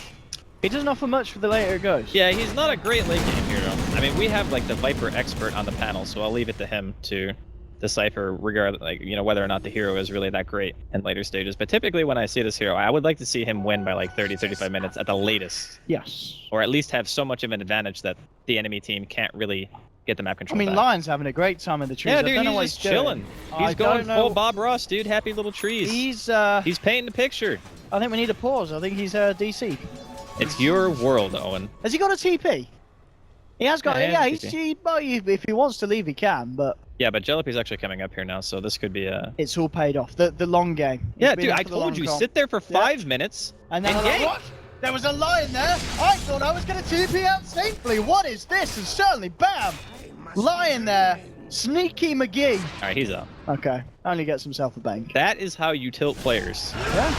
He doesn't offer much for the later it goes. Yeah, he's not a great late game hero. I mean, we have like the Viper expert on the panel, so I'll leave it to him to decipher regardless, like, whether or not the hero is really that great in later stages. But typically when I see this hero, I would like to see him win by like 30-35 minutes at the latest. Yes. Or at least have so much of an advantage that the enemy team can't really get the map I control mean, back. Lion's having a great time in the trees. Yeah, I dude, don't know what he's just chilling. doing. He's going don't know. full Bob Ross, dude. Happy little trees. He's Painting the picture. I think we need a pause. I think he's DC. It's your world, Owen. Has he got a TP? He has got. Yeah, Yeah, he has if he wants to leave, he can. But Yeah, but Jalopy's actually coming up here now, so this could be a... it's all paid off. The long game. Yeah, He's been dude, in I for the told long you, con. sit there for 5 minutes. And then and I'm like, gank. what? There was a lion there. I thought I was going to TP out safely. What is this? And suddenly, bam! Lion there. Sneaky McGee. All right, he's out. Okay, only gets himself a bank. That is how you tilt players. Yeah.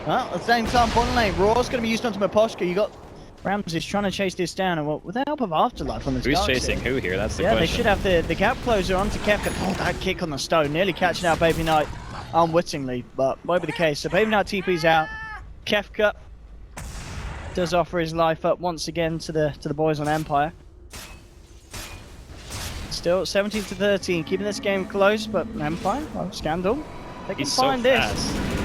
Well, at the same time, bottom lane, Raw's going to be used onto Miposhka. You got Ramses trying to chase this down, and well, with the help of Afterlife on this Who's Dark chasing Seer. who here? That's the Yeah, question. they should have the gap closer onto Kefka. Oh, that kick on the stone, nearly catching out Baby Knight unwittingly, but won't be the case. So Baby Knight TP's out. Kefka does offer his life up once again to the boys on Empire. Still 17-13, keeping this game close, but Empire, well, Scandal, they can He's so find this. fast.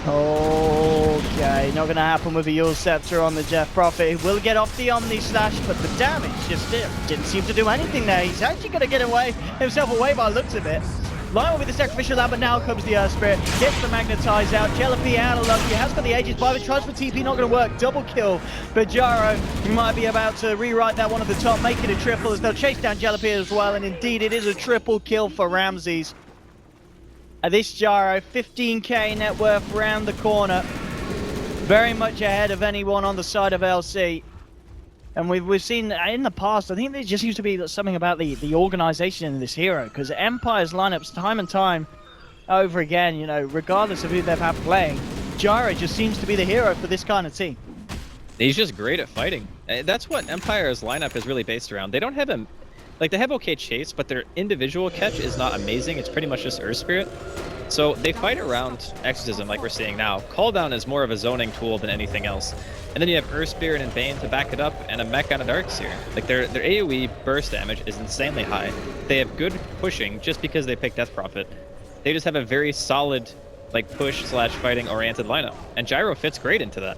Okay, not going to happen with a Yule Scepter on the Jeff Prophet. He will get off the Omni Slash, but the damage just didn't seem to do anything there. He's actually going to get himself away by the looks of it. Lion will be the sacrificial lamb, but now comes the Earth Spirit. Gets the Magnetize out. Jellypy out of luck. He has got the Aegis. Viper tries for TP, not going to work. Double kill. But Gyro might be about to rewrite that one at the top, make it a triple as they'll chase down Jellypy as well. And indeed, it is a triple kill for Ramses. This Gyro, 15k net worth round the corner. Very much ahead of anyone on the side of LC. And we've seen in the past, I think there just used to be something about the organization in this hero, because Empire's lineups time and time over again, you know, regardless of who they've had playing, Gyro just seems to be the hero for this kind of team. He's just great at fighting. That's what Empire's lineup is really based around. They don't have him, like they have okay chase, but their individual catch is not amazing. It's pretty much just Earth Spirit. So they fight around Exorcism like we're seeing now. Call Down is more of a zoning tool than anything else. And then you have Earth Spirit and Bane to back it up, and a mech on a Darkseer. Like their AoE burst damage is insanely high. They have good pushing just because they pick Death Prophet. They just have a very solid like push / fighting oriented lineup. And Gyro fits great into that.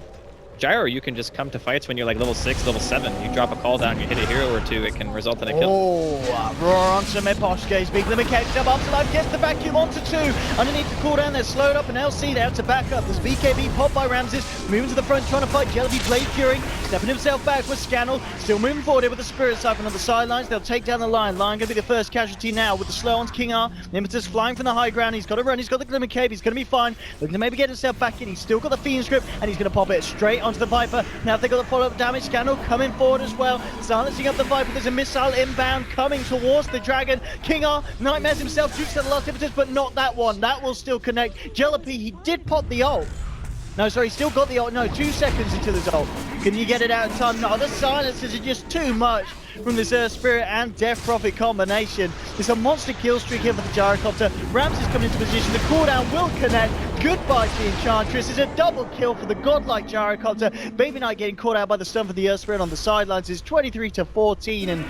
Gyro, you can just come to fights when you're like level 6, level 7. You drop a call down, you hit a hero or two, it can result in a kill. Oh, roar onto Miposhke's big limit catch up Afterlife gets the vacuum onto 2. Underneath the cooldown, they're slowed up, and LC there to back up. There's BKB popped by Ramses, moving to the front, trying to fight Jellyby, Blade Fury, stepping himself back with Scannel, still moving forward here with the Spirit Siphon on the sidelines. They'll take down the Lion. Lion going to be the first casualty now with the slow on King R. Impetus flying from the high ground. He's got to run, he's got the Glimmer Cave, he's going to be fine. Looking to maybe get himself back in. He's still got the Fiend's Grip, and he's going to pop it straight onto the Viper. Now they got the follow-up damage. Scannel coming forward as well, silencing up the Viper. There's a missile inbound coming towards the Dragon. King R nightmares himself, shoots at the last impetus, but not that one. That will still connect. Jellypy, he did pop the ult. No, sorry, he still got the ult. No, 2 seconds into his ult. Can you get it out in time? No, the silences are just too much from this Earth Spirit and Death Prophet combination. It's a monster kill streak here for the Gyrocopter. Ramses coming into position. The cooldown will connect. Goodbye to the Enchantress. It's a double kill for the godlike Gyrocopter. Baby Knight getting caught out by the stun for the Earth Spirit on the sidelines. It's 23-14, and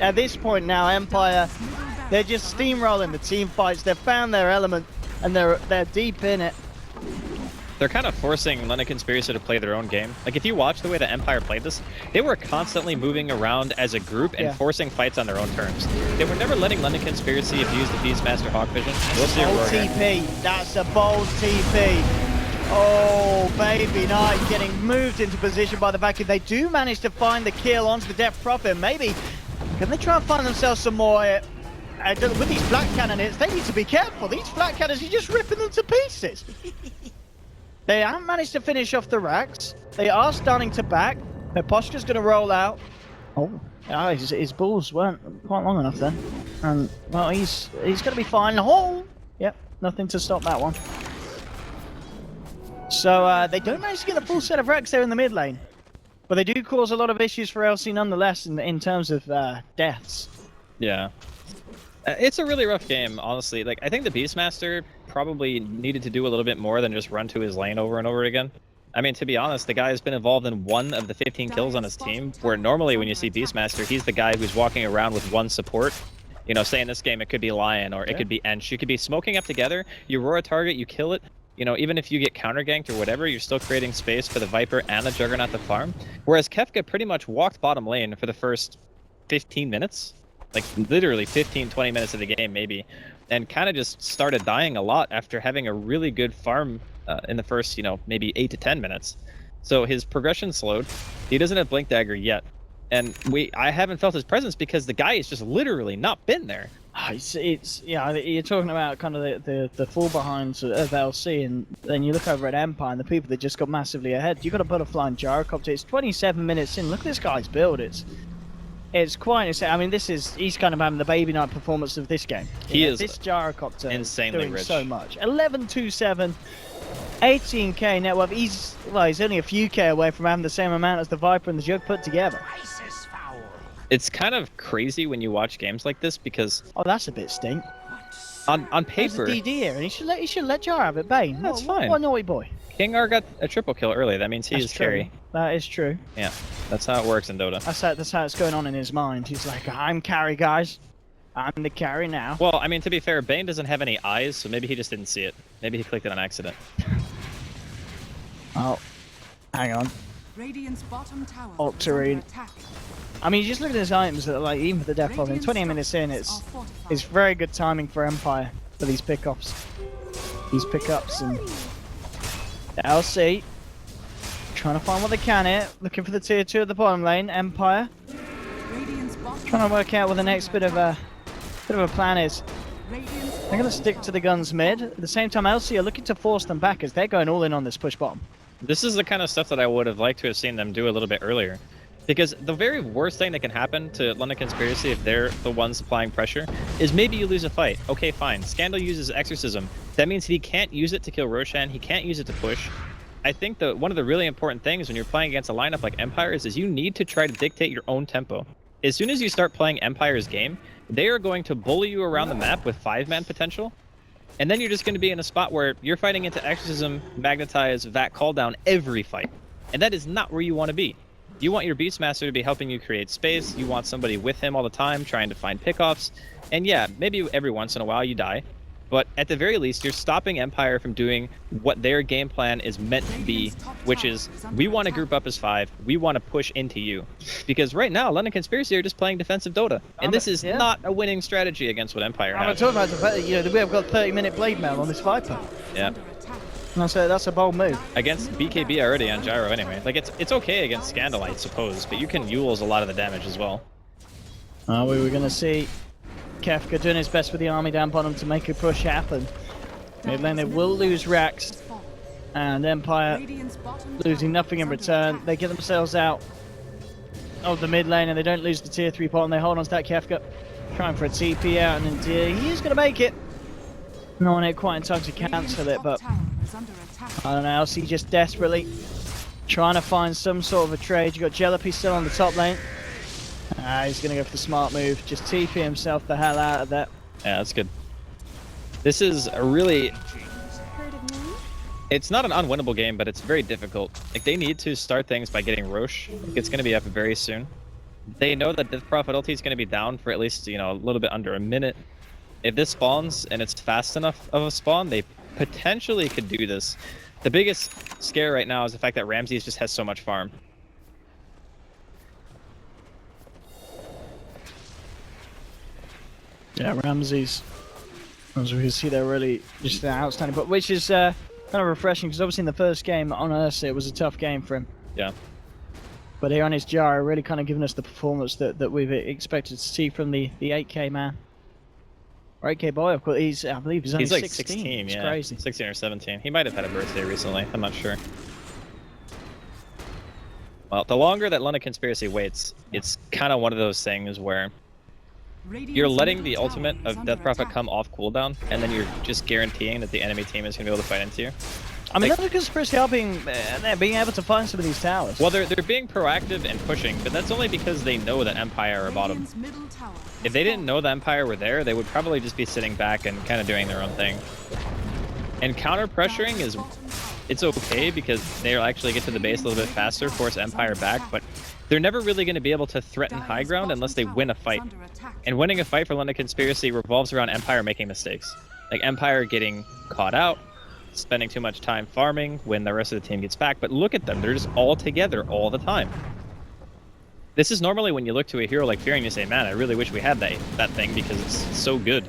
at this point now, Empire, they're just steamrolling the team fights. They've found their element, and they're deep in it. They're kind of forcing London Conspiracy to play their own game. Like, if you watch the way that Empire played this, they were constantly moving around as a group and forcing fights on their own terms. They were never letting London Conspiracy abuse the Beastmaster Hawk Vision. We'll see bold TP. That's a bold TP. Oh, Baby Knight getting moved into position by the vacuum. They do manage to find the kill onto the Death Prophet. Maybe, can they try and find themselves some more... with these flat cannon hits, they need to be careful. These flat cannons, you're just ripping them to pieces. They haven't managed to finish off the racks. They are starting to back. Miposhka's going to roll out. Oh, his balls weren't quite long enough then. And, well, he's going to be fine. Oh, yep, nothing to stop that one. So they don't manage to get a full set of racks there in the mid lane. But they do cause a lot of issues for LC nonetheless in terms of deaths. Yeah. It's a really rough game, honestly. Like, I think the Beastmaster probably needed to do a little bit more than just run to his lane over and over again. I mean, to be honest, the guy has been involved in 1 of the 15 kills on his team, where normally when you see Beastmaster, he's the guy who's walking around with 1 support. You know, say in this game, it could be Lion, or it could be Ench. You could be smoking up together, you roar a target, you kill it. You know, even if you get counter-ganked or whatever, you're still creating space for the Viper and the Juggernaut to farm. Whereas Kefka pretty much walked bottom lane for the first 15 minutes. Like, literally 15-20 minutes of the game, maybe. And kind of just started dying a lot after having a really good farm in the first, you know, maybe 8 to 10 minutes. So his progression slowed. He doesn't have Blink Dagger yet. And I haven't felt his presence because the guy has just literally not been there. It's yeah, you're talking about kind of the fall behinds of LC, and then you look over at Empire and the people that just got massively ahead. You've got a Butterfly and Gyrocopter. It's 27 minutes in. Look at this guy's build. It's quite insane. I mean, he's kind of having the Baby Knight performance of this game. He is this Gyrocopter insanely doing rich. So much. 11-2-7, 18k net worth. He's only a few k away from having the same amount as the Viper and the Jug put together. It's kind of crazy when you watch games like this because that's a bit stink. On paper, there's a DD here, and he should let Jar have it. Bane, that's fine. What a naughty boy. King R got a triple kill early. That means he's carry. That is true. Yeah, that's how it works in Dota. That's how it's going on in his mind. He's like, I'm carry, guys. I'm the carry now. Well, I mean, to be fair, Bane doesn't have any eyes, so maybe he just didn't see it. Maybe he clicked it on accident. Oh, hang on. Radiant's bottom tower Terrain. is under attack. I mean, you just look at his items that, like, even for the Death Prophet, 20 minutes in, it's very good timing for Empire. for these pickups. These pickups and LC trying to find what they can here. Looking for the tier 2 at the bottom lane. Empire trying to work out what the next bit of a plan is. They're going to stick to the guns mid. At the same time, LC are looking to force them back as they're going all in on this push bottom. This is the kind of stuff that I would have liked to have seen them do a little bit earlier. Because the very worst thing that can happen to London Conspiracy if they're the ones applying pressure is maybe you lose a fight. Okay, fine. Scandal uses Exorcism. That means he can't use it to kill Roshan. He can't use it to push. I think that one of the really important things when you're playing against a lineup like Empires is you need to try to dictate your own tempo. As soon as you start playing Empire's game, they are going to bully you around the map with 5-man potential. And then you're just going to be in a spot where you're fighting into Exorcism, Magnetize, Vat Calldown every fight. And that is not where you want to be. You want your Beastmaster to be helping you create space. You want somebody with him all the time, trying to find pickoffs. And yeah, maybe every once in a while you die. But at the very least, you're stopping Empire from doing what their game plan is meant to be, which is, we want to group up as 5. We want to push into you. Because right now, London Conspiracy are just playing defensive Dota. And this is not a winning strategy against what Empire has. I'm talking about the fact that, you know, we have got 30-minute blade mail on this Viper. Yeah. And that's a bold move. Against BKB already on Gyro anyway. Like, it's okay against Scandal, I suppose, but you can Yules a lot of the damage as well. We were going to see Kefka doing his best with the army down bottom to make a push happen. Mid lane, they will lose Rax. And Empire losing nothing in return. They get themselves out of the mid lane and they don't lose the tier 3 bottom. They hold on to that Kefka. Trying for a TP out, and indeed he's going to make it. Not on it quite in time to cancel it, but I don't know, LC just desperately trying to find some sort of a trade. You got Jellypy still on the top lane. He's going to go for the smart move. Just TP himself the hell out of that. Yeah, that's good. This is a really... It's not an unwinnable game, but it's very difficult. Like, they need to start things by getting Roche. It's going to be up very soon. They know that Death Prophet ulti is going to be down for at least, you know, a little bit under a minute. If this spawns and it's fast enough of a spawn, they potentially could do this. The biggest scare right now is the fact that Ramses just has so much farm. Yeah, Ramses, as we can see, they're really just outstanding. But which is kind of refreshing because obviously in the first game on Ursa it was a tough game for him. Yeah. But here on his Jara, really kind of giving us the performance that we've expected to see from the 8K man. Or 8K boy, of course. I believe he's only like 16. It's yeah. crazy. 16 or 17. He might have had a birthday recently. I'm not sure. Well, the longer that London Conspiracy waits, it's kind of one of those things where you're letting the ultimate of Death Prophet come off cooldown, and then you're just guaranteeing that the enemy team is going to be able to fight into you. I mean, London Conspiracy are being able to find some of these towers. Well, they're being proactive and pushing, but that's only because they know that Empire are bottom. If they didn't know the Empire were there, they would probably just be sitting back and kind of doing their own thing. And counter pressuring is, it's okay because they'll actually get to the base a little bit faster, force Empire back, but they're never really going to be able to threaten high ground unless they win a fight. And winning a fight for London Conspiracy revolves around Empire making mistakes. Like Empire getting caught out, spending too much time farming when the rest of the team gets back, but look at them, they're just all together all the time. This is normally when you look to a hero like Fearing and you say, man, I really wish we had that thing because it's so good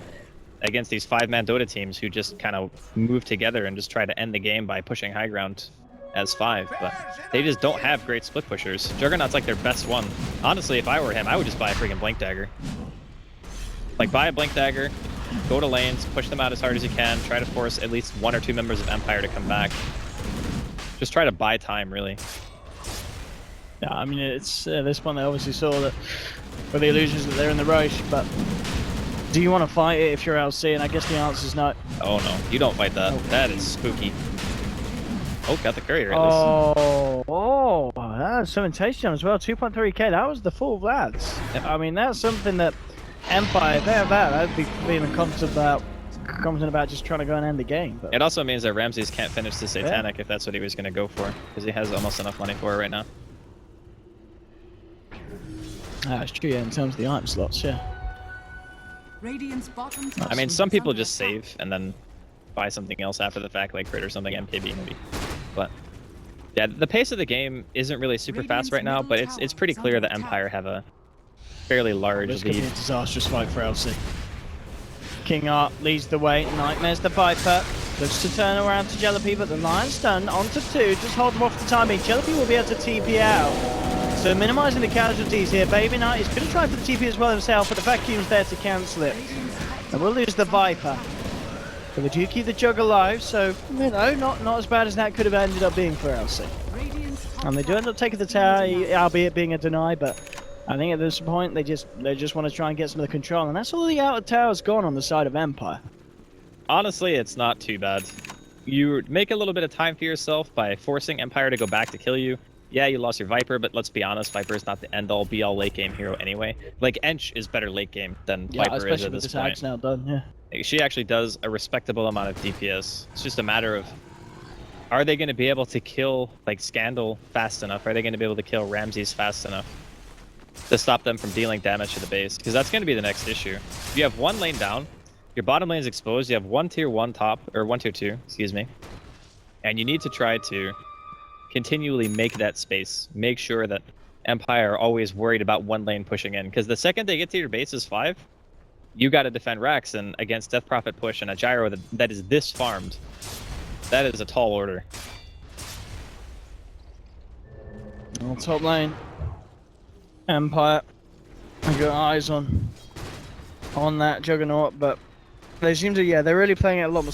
against these 5-man Dota teams who just kind of move together and just try to end the game by pushing high ground as 5, but they just don't have great split pushers. Juggernaut's like their best one. Honestly, if I were him, I would just buy a freaking Blink Dagger. Like, buy a Blink Dagger, go to lanes, push them out as hard as you can, try to force at least 1 or 2 members of Empire to come back. Just try to buy time, really. Yeah, I mean, it's this one they obviously saw that with the illusions that they're in the rush, but do you want to fight it if you're LC? And I guess the answer is no. Oh no, you don't fight that. That is spooky. Oh, got the courier at least. That's some intention as well. 2.3k, that was the full lads. Yep. I mean, that's something that Empire, if they have that, I'd be feeling confident about just trying to go and end the game. But it also means that Ramses can't finish the Satanic if that's what he was going to go for, because he has almost enough money for it right now. That's true, yeah, in terms of the item slots, yeah. I mean, some people just save and then buy something else after the fact, like crit or something, MKB maybe. But yeah, the pace of the game isn't really super fast right now, but it's pretty clear that Empire have a fairly large This lead. could be a disastrous fight for LC. King Art leads the way. Nightmare's the Viper. Looks to turn around to Jellypy, but the Lion's stunned onto 2. Just hold them off the timing. Jellypy will be able to TP out. So minimizing the casualties here. Baby Knight is going to try for the TP as well himself, but the vacuum's there to cancel it. And we'll lose the Viper. But they do keep the Jug alive, so, you know, not as bad as that could have ended up being for LC. And they do end up taking the tower, albeit being a deny, but I think at this point they just want to try and get some of the control, and that's all the outer tower's gone on the side of Empire. Honestly, it's not too bad. You make a little bit of time for yourself by forcing Empire to go back to kill you. Yeah, you lost your Viper, but let's be honest, Viper is not the end-all, be-all late game hero anyway. Like, Ench is better late game than Viper is at this point. Now done, yeah. She actually does a respectable amount of DPS. It's just a matter of, are they going to be able to kill, like, Scandal fast enough? Are they going to be able to kill Ramses fast enough to stop them from dealing damage to the base? Because that's going to be the next issue. If you have one lane down, your bottom lane is exposed, you have one tier 1 top, or one tier 2, excuse me, and you need to try to continually make that space. Make sure that Empire are always worried about one lane pushing in, because the second they get to your base is 5, you got to defend Rax, and against Death Prophet push and a Gyro that is this farmed, that is a tall order. On top lane, Empire, I got eyes on that Juggernaut, but they seem to, yeah, they're really playing it a lot more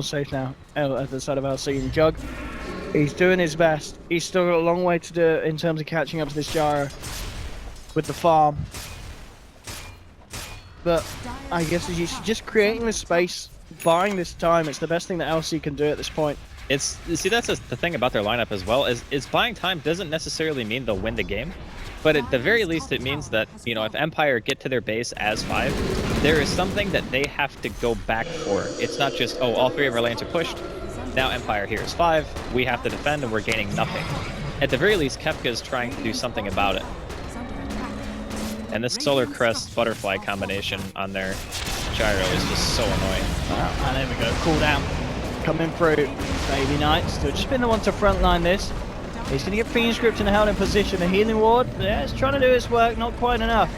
safe now at the side of LC. And Jug, he's doing his best. He's still got a long way to do in terms of catching up to this Gyro with the farm. But I guess he's just creating this space, buying this time. It's the best thing that LC can do at this point. See, that's the thing about their lineup as well, is buying time doesn't necessarily mean they'll win the game. But at the very least, it means that, you know, if Empire get to their base as 5, there is something that they have to go back for. It's not just, oh, all 3 of our lanes are pushed. Now Empire here is 5. We have to defend and we're gaining nothing. At the very least, Kefka is trying to do something about it. And this Solar Crest Butterfly combination on their Gyro is just so annoying. And there we go, cooldown coming through. Baby Knight still just been the one to frontline this. He's going to get Fiend Script and held in position. The healing ward, yeah, it's trying to do its work, not quite enough.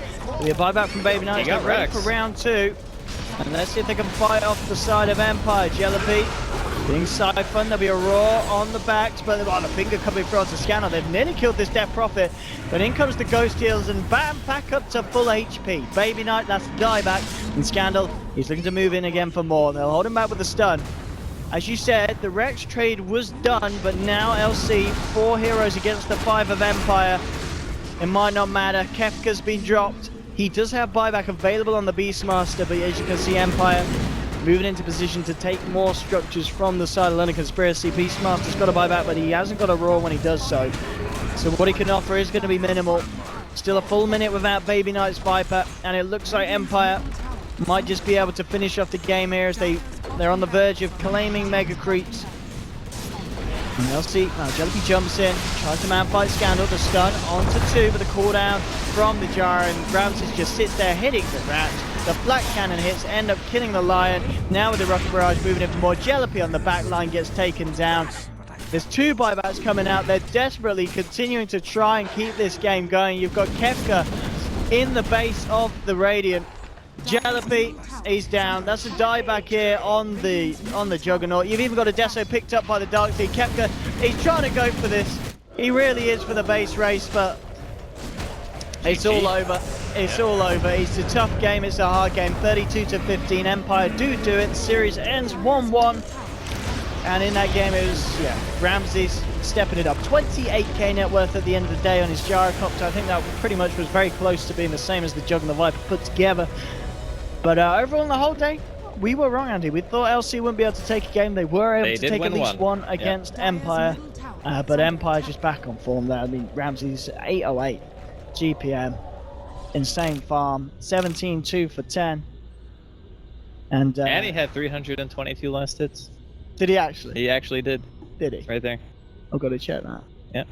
We a buyback from Baby Knight. He got ready Rex for round 2. And let's see if they can fight off the side of Empire. Jellypy being siphoned. There'll be a roar on the backs, but the finger coming through onto Scanner. They've nearly killed this Death Prophet, but in comes the Ghost Heals, and bam, back up to full HP. Baby Knight, that's dieback, and Scandal, he's looking to move in again for more. They'll hold him back with a stun. As you said, the Rex trade was done, but now LC, 4 heroes against the 5 of Empire. It might not matter. Kefka's been dropped. He does have buyback available on the Beastmaster, but as you can see, Empire moving into position to take more structures from the side of London Conspiracy. Beastmaster's got a buyback, but he hasn't got a roar when he does so. So what he can offer is going to be minimal. Still a full minute without Baby Knight's Viper, and it looks like Empire might just be able to finish off the game here as they're on the verge of claiming Mega Creeps. And they'll see, now Jellypy jumps in, tries to man fight Scandal, the stun onto 2, but the cooldown from the Gyro, and Ramses just sits there hitting the rat. The Black Cannon hits, end up killing the Lion. Now with the Rocket Barrage moving in for more, Jellypy on the back line gets taken down. There's 2 buybacks coming out. They're desperately continuing to try and keep this game going. You've got Kefka in the base of the Radiant. Jellypy, he's down. That's a dieback here on the Juggernaut. You've even got a Deso picked up by the Dark Sea. Kefka, he's trying to go for this. He really is for the base race, but it's all over. It's all over. It's a tough game. It's a hard game. 32-15. Empire do it. The series ends 1-1. And in that game, it was, yeah, Ramses stepping it up. 28k net worth at the end of the day on his Gyrocopter. I think that pretty much was very close to being the same as the Jug and the Viper put together. But overall, on the whole day, we were wrong, Andy. We thought LC wouldn't be able to take a game. They were able to take at least one against Empire. But Empire's just back on form there. I mean, Ramses 808 GPM. Insane farm. 17-2 for 10. And he had 322 last hits. Did he actually? He actually did. Did he? Right there. I've got to check that. Yeah.